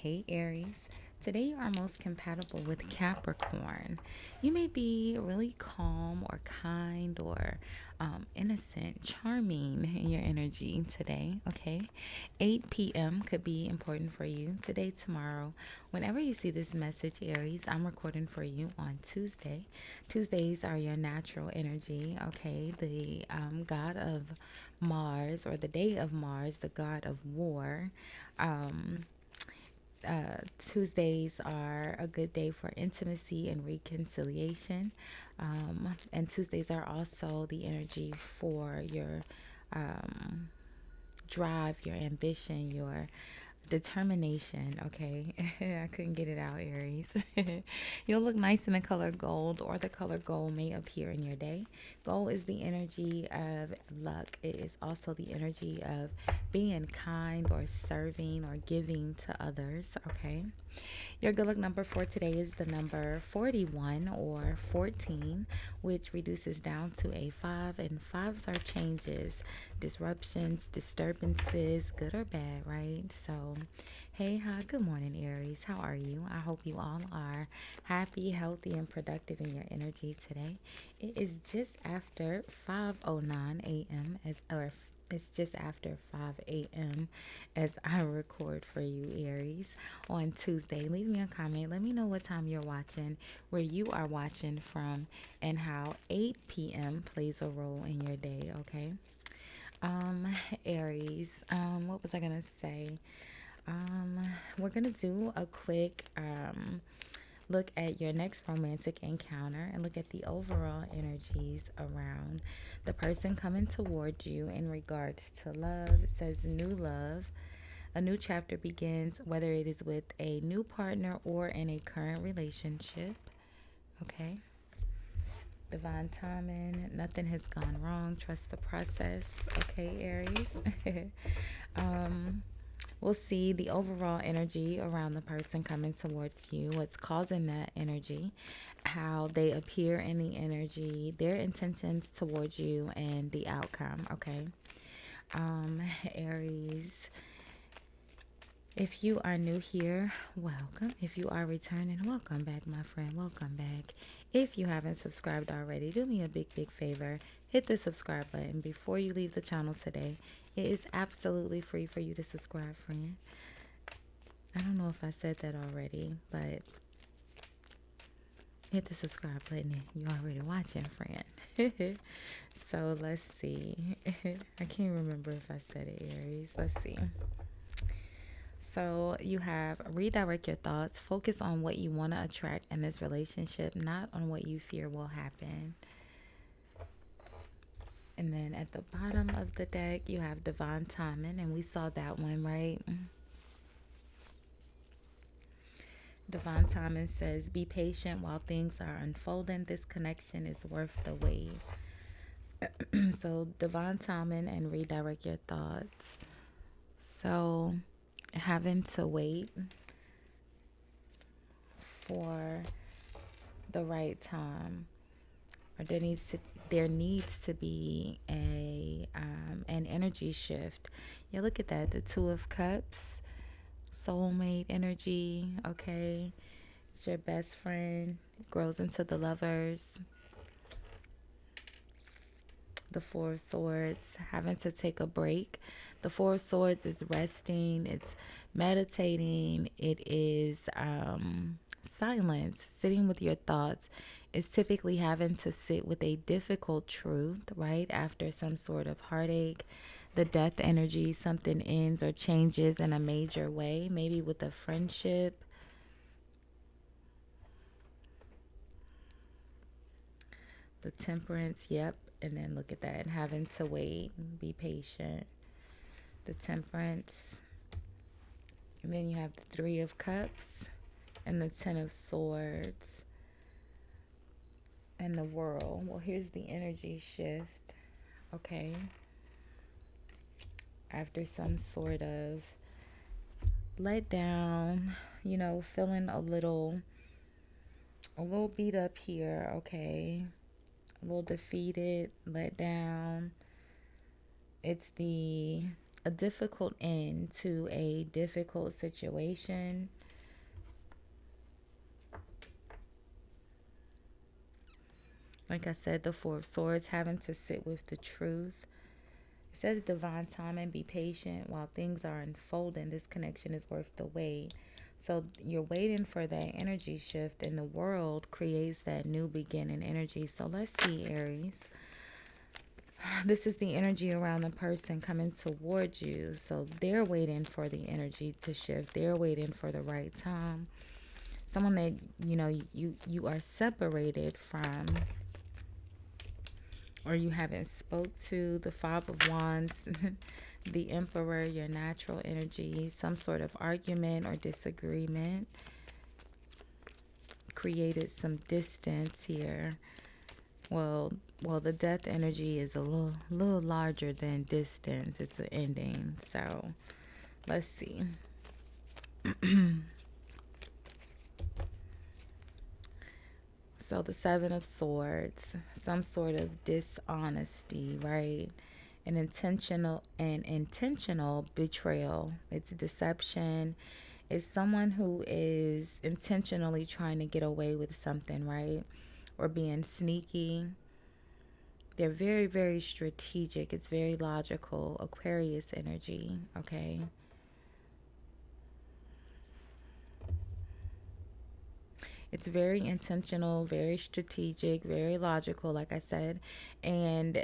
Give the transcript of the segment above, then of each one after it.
Hey Aries, today you are most compatible with Capricorn. You may be really calm or kind or innocent, charming in your energy today, okay? 8 p.m. could be important for you today, tomorrow. Whenever you see this message, Aries, I'm recording for you on Tuesday. Tuesdays are your natural energy, okay? The god of Mars, or the day of Mars, the god of war. Um, Tuesdays are a good day for intimacy and reconciliation. And Tuesdays are also the energy for your um, drive, your ambition, your determination. Okay. I couldn't get it out, Aries. You'll look nice in the color gold, or the color gold may appear in your day. Gold is the energy of luck. It is also the energy of being kind or serving or giving to others. Okay. Your good luck number for today is the number 41 or 14, which reduces down to a 5. And fives are changes, disruptions, disturbances, good or bad, right? So, hey, hi, good morning, Aries. How are you? I hope you all are happy, healthy, and productive in your energy today. It is just after 5:09 a.m. as or it's just after 5 a.m. as I record for you, Aries, on Tuesday. Leave me a comment. Let me know what time you're watching, where you are watching from, and how 8 p.m. plays a role in your day, okay? Um, Aries, what was I gonna say? Um, we're gonna do a quick look at your next romantic encounter and look at the overall energies around the person coming toward you in regards to love. It says new love. A new chapter begins, whether it is with a new partner or in a current relationship. Okay. Divine timing. Nothing has gone wrong. Trust the process. Okay, Aries. um, we'll see the overall energy around the person coming towards you, what's causing that energy, how they appear in the energy, their intentions towards you, and the outcome. Okay. Aries, if you are new here, welcome. If you are returning, welcome back, my friend. Welcome back. If you haven't subscribed already, do me a big, big favor. Hit the subscribe button before you leave the channel today. It is absolutely free for you to subscribe, friend. I don't know if I said that already, but hit the subscribe button. You're already watching, friend. So let's see. I can't remember if I said it, Aries. Let's see. So you have redirect your thoughts, focus on what you want to attract in this relationship, not on what you fear will happen. And then at the bottom of the deck, you have divine timing, and we saw that one, right? Divine timing says, be patient while things are unfolding. This connection is worth the wait. So divine timing and redirect your thoughts. So having to wait for the right time, or there needs to be a an energy shift. Yeah, look at that, the Two of Cups, soulmate energy. Okay, it's your best friend, grows into the Lovers. The Four of Swords, having to take a break. The Four of Swords is resting, it's meditating, it is silence, sitting with your thoughts. It's typically having to sit with a difficult truth, right? After some sort of heartache, the death energy, something ends or changes in a major way, maybe with a friendship. The Temperance, yep. And then look at that, having to wait, be patient. The Temperance. And then you have the Three of Cups and the Ten of Swords and the World. Well, here's the energy shift. Okay. After some sort of let down, feeling a little beat up here, okay? A little defeated, let down. It's the a difficult end to a difficult situation. Like I said, the Four of Swords, having to sit with the truth. It says divine time and be patient while things are unfolding. This connection is worth the wait. So you're waiting for that energy shift, and the world creates that new beginning energy. So let's see, Aries. This is the energy around the person coming towards you. So they're waiting for the energy to shift. They're waiting for the right time. Someone that you are separated from, or you haven't spoke to. The Five of Wands, the Emperor, your natural energy, some sort of argument or disagreement created some distance here. Well, the death energy is a little larger than distance. It's an ending. So, let's see. So the Seven of Swords, some sort of dishonesty, right? An intentional betrayal. It's deception. It's someone who is intentionally trying to get away with something, right? Or being sneaky. They're very, very strategic. It's very logical. Aquarius energy, okay? It's very intentional, very strategic, very logical, like I said. And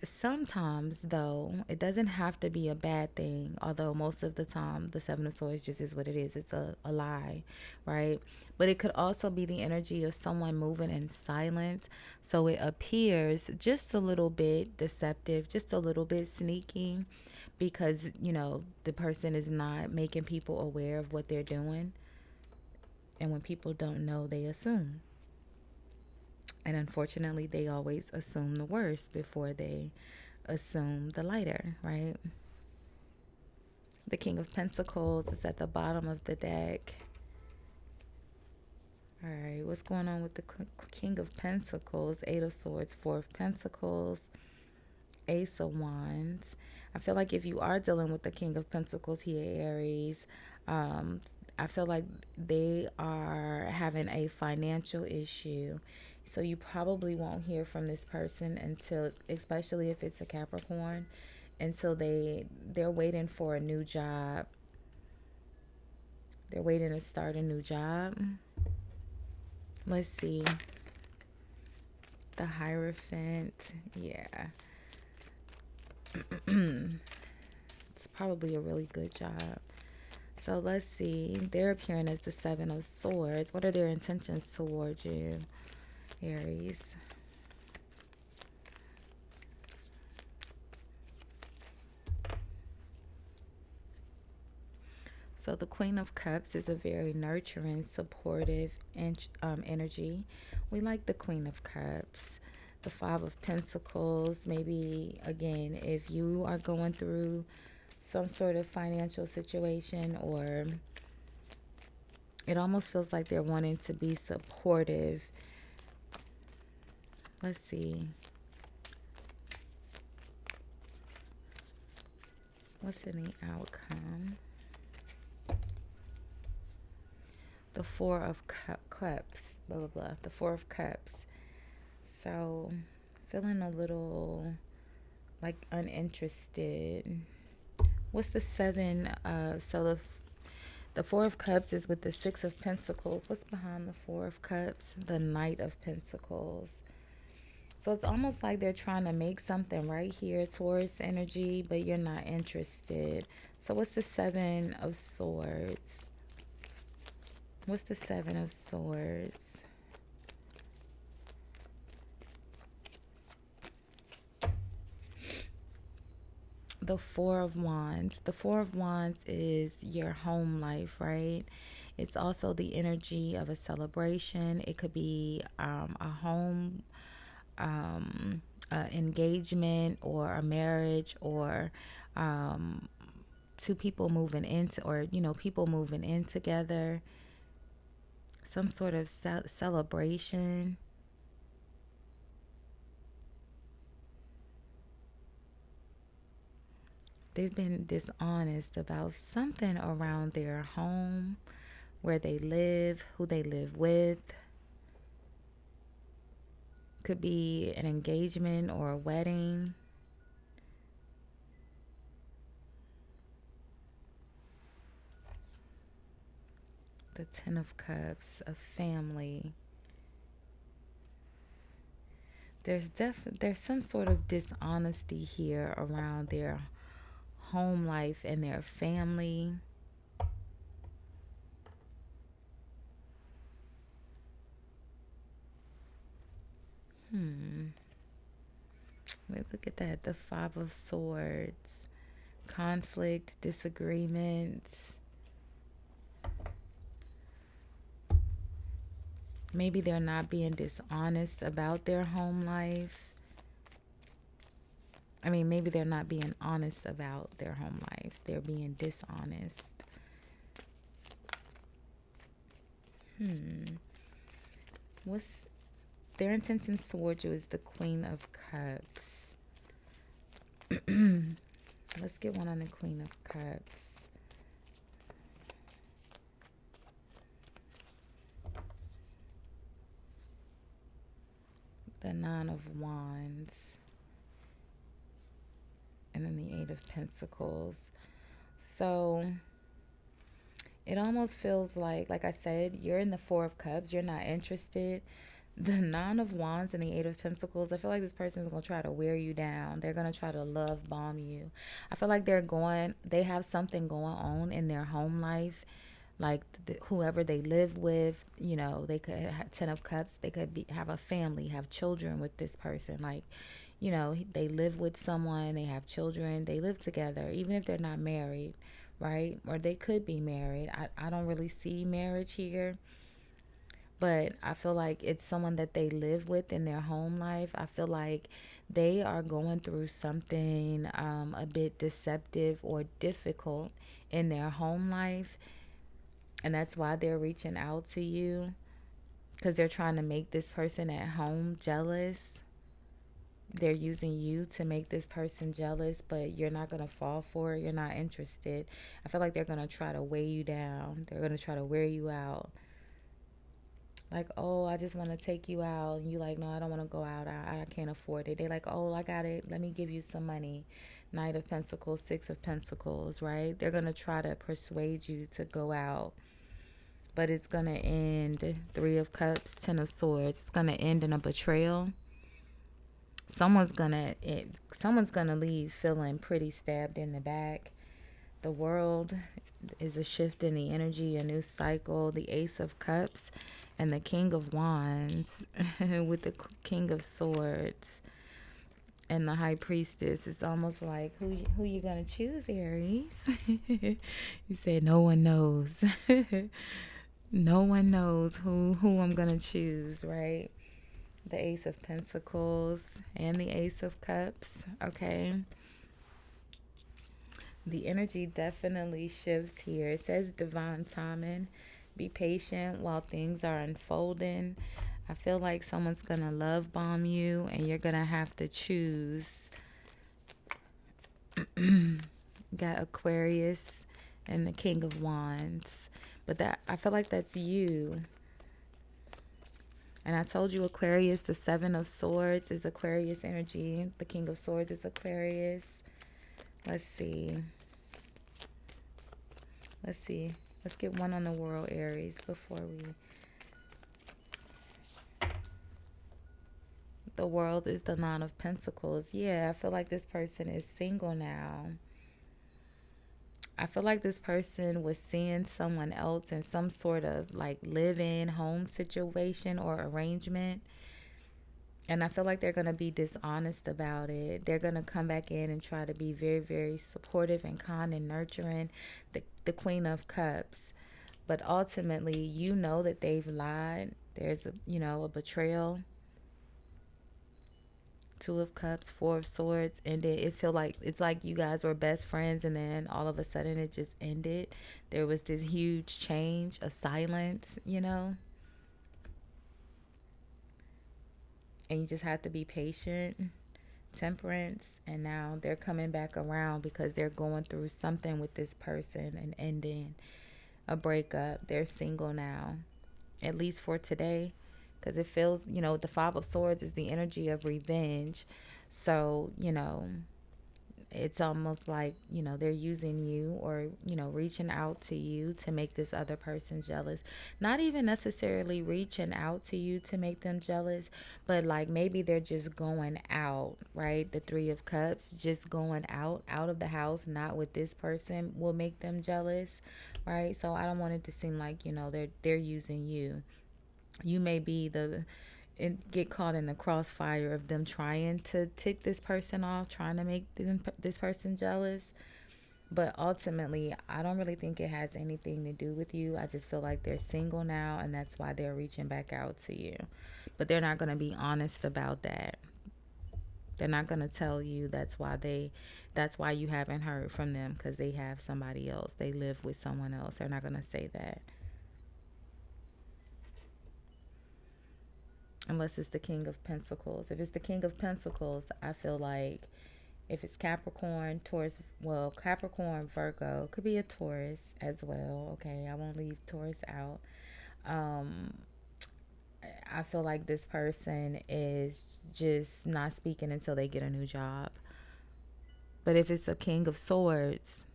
sometimes, though, it doesn't have to be a bad thing, although most of the time, the Seven of Swords just is what it is. It's a lie, right? But it could also be the energy of someone moving in silence. So it appears just a little bit deceptive, just a little bit sneaky, because, the person is not making people aware of what they're doing. And when people don't know, they assume. And unfortunately, they always assume the worst before they assume the lighter, right? The King of Pentacles is at the bottom of the deck. All right, what's going on with the King of Pentacles? Eight of Swords, Four of Pentacles, Ace of Wands. I feel like if you are dealing with the King of Pentacles here, Aries, I feel like they are having a financial issue. So you probably won't hear from this person until, especially if it's a Capricorn, until they're waiting for a new job. They're waiting to start a new job. Let's see. The Hierophant. Yeah. It's probably a really good job. So let's see. They're appearing as the Seven of Swords. What are their intentions towards you, Aries? So the Queen of Cups is a very nurturing, supportive energy. We like the Queen of Cups. The Five of Pentacles, maybe, again, if you are going through some sort of financial situation, or it almost feels like they're wanting to be supportive. Let's see. What's in the outcome? The Four of Cups, blah, blah, blah. The Four of Cups. So, feeling a little like uninterested. What's the seven? So the Four of Cups is with the Six of Pentacles. What's behind the Four of Cups? The Knight of Pentacles. So it's almost like they're trying to make something right here, Taurus energy, but you're not interested. So what's the Seven of Swords? What's the Seven of Swords? The Four of Wands. The Four of Wands is your home life, right? It's also the energy of a celebration. It could be a home engagement, or a marriage, or two people moving into, or people moving in together. Some sort of celebration. They've been dishonest about something around their home, where they live, who they live with. Could be an engagement or a wedding. The Ten of Cups, a family. There's some sort of dishonesty here around their home life and their family. Wait, look at that. The Five of Swords. Conflict, disagreements. Maybe they're not being dishonest about their home life. I mean, maybe they're not being honest about their home life. They're being dishonest. What's their intentions towards you is the Queen of Cups. Let's get one on the Queen of Cups. The Nine of Wands. And then the Eight of Pentacles. So it almost feels like I said, you're in the Four of Cups. You're not interested. The Nine of Wands and the Eight of Pentacles, I feel like this person is going to try to wear you down. They're going to try to love bomb you. I feel like they have something going on in their home life. Like whoever they live with, they could have Ten of Cups. They could have a family, have children with this person. Like, they live with someone, they have children, they live together, even if they're not married, right? Or they could be married. I don't really see marriage here. But I feel like it's someone that they live with in their home life. I feel like they are going through something a bit deceptive or difficult in their home life. And that's why they're reaching out to you, because they're trying to make this person at home jealous. They're using you to make this person jealous, but you're not going to fall for it. You're not interested. I feel like they're going to try to weigh you down. They're going to try to wear you out. Like, oh, I just want to take you out. And you like, no, I don't want to go out. I can't afford it. They like, oh, I got it. Let me give you some money. Knight of Pentacles, Six of Pentacles, right? They're going to try to persuade you to go out. But it's going to end, Three of Cups, Ten of Swords. It's going to end in a betrayal. Someone's going to leave feeling pretty stabbed in the back. The World is a shift in the energy, a new cycle. The Ace of Cups and the King of Wands with the King of Swords and the High Priestess. It's almost like, who you gonna choose, Aries? You said no one knows. No one knows who I'm gonna choose, right? The Ace of Pentacles and the Ace of Cups. Okay. The energy definitely shifts here. It says divine timing. Be patient while things are unfolding. I feel like someone's going to love bomb you and you're going to have to choose. Got Aquarius and the King of Wands. But I feel like that's you. And I told you Aquarius, the Seven of Swords is Aquarius energy. The King of Swords is Aquarius. Let's see. Let's get one on the world, Aries, before we... The World is the Nine of Pentacles. Yeah, I feel like this person is single now. I feel like this person was seeing someone else in some sort of like live-in home situation or arrangement. And I feel like they're going to be dishonest about it. They're going to come back in and try to be very, very supportive and kind and nurturing. The Queen of Cups. But ultimately, you know that they've lied. There's a betrayal. Two of Cups, Four of Swords ended. It's like you guys were best friends and then all of a sudden it just ended. There was this huge change, a silence, And you just have to be patient Temperance, and now they're coming back around because they're going through something with this person, an ending, a breakup. They're single now, at least for today, because it feels, the Five of Swords is the energy of revenge. So, it's almost like, they're using you, or, reaching out to you to make this other person jealous. Not even necessarily reaching out to you to make them jealous, but like maybe they're just going out, right? The Three of Cups, just going out of the house, not with this person, will make them jealous, right? So I don't want it to seem like, they're using you. You may be the and get caught in the crossfire of them trying to tick this person off, trying to make this person jealous. But ultimately, I don't really think it has anything to do with you. I just feel like they're single now, and that's why they're reaching back out to you. But they're not going to be honest about that. They're not going to tell you that's why you haven't heard from them, because they have somebody else. They live with someone else. They're not going to say that. Unless it's the King of Pentacles. If it's the King of Pentacles, I feel like if it's Capricorn, Taurus, well, Capricorn, Virgo, could be a Taurus as well. Okay, I won't leave Taurus out. Um, I feel like this person is just not speaking until they get a new job. But if it's a King of Swords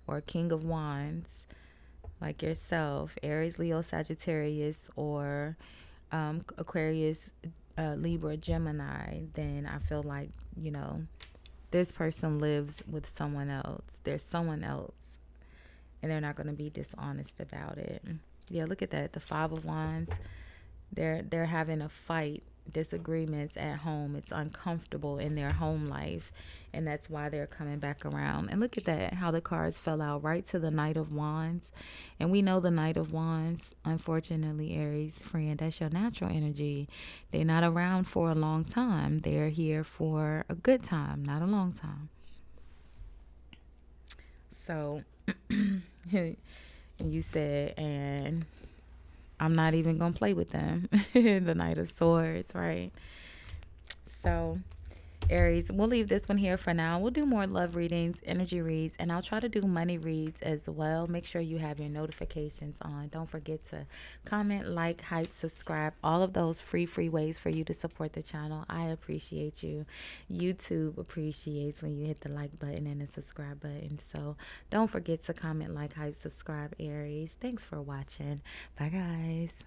or King of Wands, like yourself, Aries, Leo, Sagittarius, or Aquarius, Libra, Gemini, then I feel like, this person lives with someone else. There's someone else, and they're not going to be dishonest about it. Yeah, look at that. The Five of Wands. They're having a fight, disagreements at home. It's uncomfortable in their home life, and that's why they're coming back around. And look at that, how the cards fell out right to the Knight of Wands. And we know the Knight of Wands, unfortunately, Aries friend, that's your natural energy. They're not around for a long time. They're here for a good time, not a long time. So you said, and I'm not even going to play with them. The Knight of Swords, right? So, Aries, we'll leave this one here for now. We'll do more love readings, energy reads, and I'll try to do money reads as well. Make sure you have your notifications on. Don't forget to comment, like, hype, subscribe. All of those free ways for you to support the channel. I appreciate you. YouTube appreciates when you hit the like button and the subscribe button. So don't forget to comment, like, hype, subscribe, Aries. Thanks for watching. Bye, guys.